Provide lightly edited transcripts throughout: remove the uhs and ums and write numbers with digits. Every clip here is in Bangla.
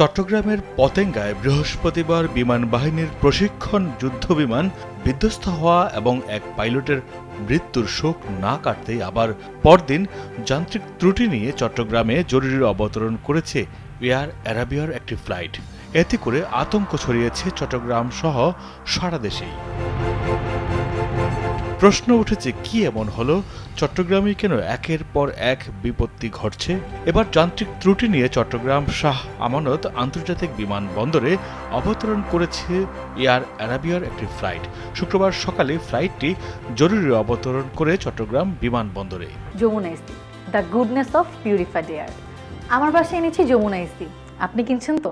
চট্টগ্রামের পতেঙ্গায় বৃহস্পতিবার বিমান বাহিনীর প্রশিক্ষণ যুদ্ধবিমান বিধ্বস্ত হওয়া এবং এক পাইলটের মৃত্যুর শোক না কাটতেই আবার পরদিন যান্ত্রিক ত্রুটি নিয়ে চট্টগ্রামে জরুরি অবতরণ করেছে এয়ার অ্যারাবিয়ার একটি ফ্লাইট। এতে করে আতঙ্ক ছড়িয়েছে চট্টগ্রাম সহ সারা দেশেই। প্রশ্ন উঠেছে, কি এমন হলো? চট্টগ্রামে কেন একের পর এক বিপত্তি ঘটছে? এবার যান্ত্রিক ত্রুটি নিয়ে চট্টগ্রাম শাহ আমানত আন্তর্জাতিক বিমানবন্দরে অবতরণ করেছে এয়ার অ্যারাবিয়ার একটি ফ্লাইট। শুক্রবার সকালে ফ্লাইটটি জরুরি অবতরণ করে চট্টগ্রাম বিমানবন্দরে। Jamuna AC, the goodness of purified air. আমার বাসায় এনেছি যমুনা ইসি, আপনি কিনছেন তো?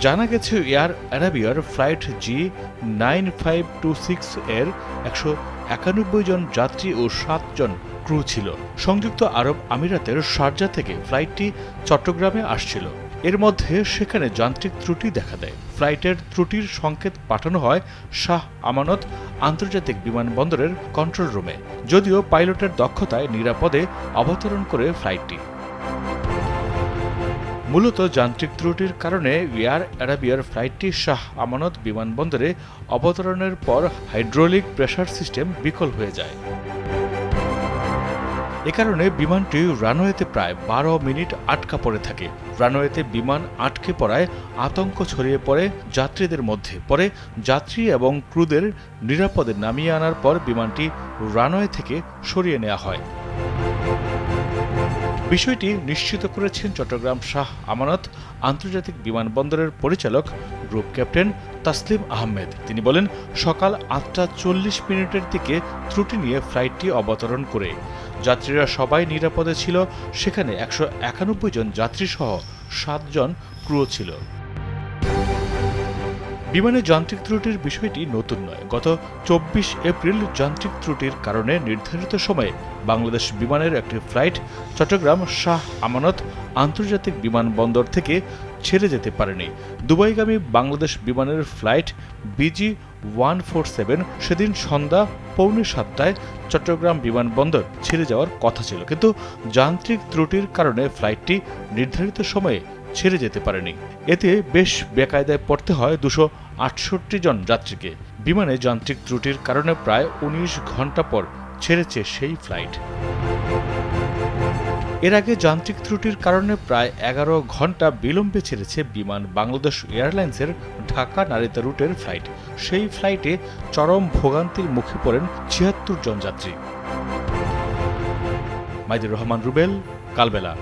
জানা গেছে, এয়ার অ্যারাবিয়ার ফ্লাইট G9526 এর 191 জন যাত্রী ও 7 জন ক্রু ছিল। সংযুক্ত আরব আমিরাতের শারজা থেকে ফ্লাইটটি চট্টগ্রামে আসছিল। এর মধ্যে সেখানে যান্ত্রিক ত্রুটি দেখা দেয়। ফ্লাইটের ত্রুটির সংকেত পাঠানো হয় শাহ আমানত আন্তর্জাতিক বিমানবন্দরের কন্ট্রোল রুমে। যদিও পাইলটের দক্ষতায় নিরাপদে অবতরণ করে ফ্লাইটটি। মূলত যান্ত্রিক ত্রুটির কারণে এয়ার অ্যারাবিয়ার ফ্লাইটটি শাহ আমানত বিমানবন্দরে অবতরণের পর হাইড্রোলিক প্রেসার সিস্টেম বিকল হয়ে যায়। এ কারণে বিমানটি রানওয়েতে প্রায় 12 মিনিট আটকা পড়ে থাকে। রানওয়েতে বিমান আটকে পড়ায় আতঙ্ক ছড়িয়ে পড়ে যাত্রীদের মধ্যে। পরে যাত্রী এবং ক্রুদের নিরাপদে নামিয়ে আনার পর বিমানটি রানওয়ে থেকে সরিয়ে নেওয়া হয়। বিষয়টি নিশ্চিত করেছেন চট্টগ্রাম শাহ আমানত আন্তর্জাতিক বিমানবন্দরের পরিচালক গ্রুপ ক্যাপ্টেন তাসলিম আহমেদ। তিনি বলেন, সকাল 8টা 40 দিকে ত্রুটি নিয়ে ফ্লাইটটি অবতরণ করে। যাত্রীরা সবাই নিরাপদে ছিল। সেখানে 191 জন যাত্রী সহ 7 জন ক্রু ছিল। বিমানে যান্ত্রিক ত্রুটির বিষয়টি নতুন নয়। গত 24 এপ্রিল যান্ত্রিক ত্রুটির কারণে নির্ধারিত সময়ে বাংলাদেশ বিমানের একটি ফ্লাইট চট্টগ্রাম শাহ আমানত আন্তর্জাতিক বিমানবন্দর থেকে ছেড়ে যেতে পারেনি। দুবাইগামী বাংলাদেশ বিমানের ফ্লাইট BG147 সেদিন সন্ধ্যা 6:45 চট্টগ্রাম বিমানবন্দর ছেড়ে যাওয়ার কথা ছিল, কিন্তু যান্ত্রিক ত্রুটির কারণে ফ্লাইটটি নির্ধারিত সময়ে ছেড়ে যেতে পারেনি। এতে বেশ বেকায়দায় পড়তে হয় 268 জন যাত্রীকে। বিমানে যান্ত্রিক ত্রুটির কারণে প্রায় 19 ঘন্টা পর ছেড়েছে সেই ফ্লাইট। এর আগে যান্ত্রিক ত্রুটির কারণে প্রায় 11 ঘন্টা বিলম্বে ছেড়েছে বিমান বাংলাদেশ এয়ারলাইন্সের ঢাকা নারিতা রুটের ফ্লাইট। সেই ফ্লাইটে চরম ভোগান্তির মুখে পড়েন 76 জন যাত্রী। মাইদুর রহমান রুবেল, কালবেলা।